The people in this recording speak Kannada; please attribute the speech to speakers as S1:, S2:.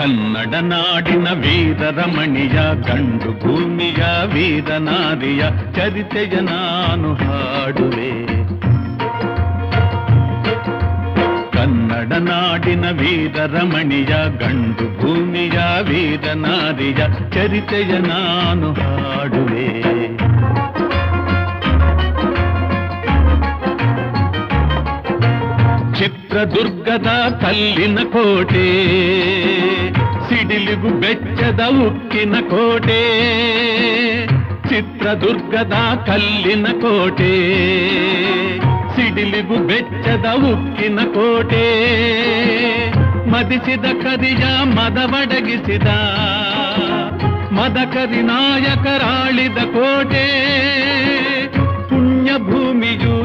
S1: ಕನ್ನಡ ನಾಡಿನ ವೀರರಮಣಿಯ ಗಂಡು ಭೂಮಿಯ ವೀರನಾರಿಯ ಚರಿತೆಯ ನಾನು ಹಾಡುವೆ. ಕನ್ನಡ ನಾಡಿನ ವೀರರಮಣಿಯ ಗಂಡು ಭೂಮಿಯ ವೀರನಾರಿಯ ಚರಿತೆಯ ನಾನು ಹಾಡುವೆ. ಚಿತ್ರದುರ್ಗದ ಕಲ್ಲಿನ ಕೋಟೆ, ಸಿಡಿಲಿಗು ಬೆಚ್ಚದ ಉಕ್ಕಿನ ಕೋಟೆ. ಚಿತ್ರದುರ್ಗದ ಕಲ್ಲಿನ ಕೋಟೆ, ಸಿಡಿಲಿಗು ಬೆಚ್ಚದ ಉಕ್ಕಿನ ಕೋಟೆ. ಮದಿಸಿದ ಕರಿಯ ಮದವಡಗಿಸಿದ ಮದಕರಿ ನಾಯಕರಾಳಿದ ಕೋಟೆ. ಪುಣ್ಯ ಭೂಮಿಯು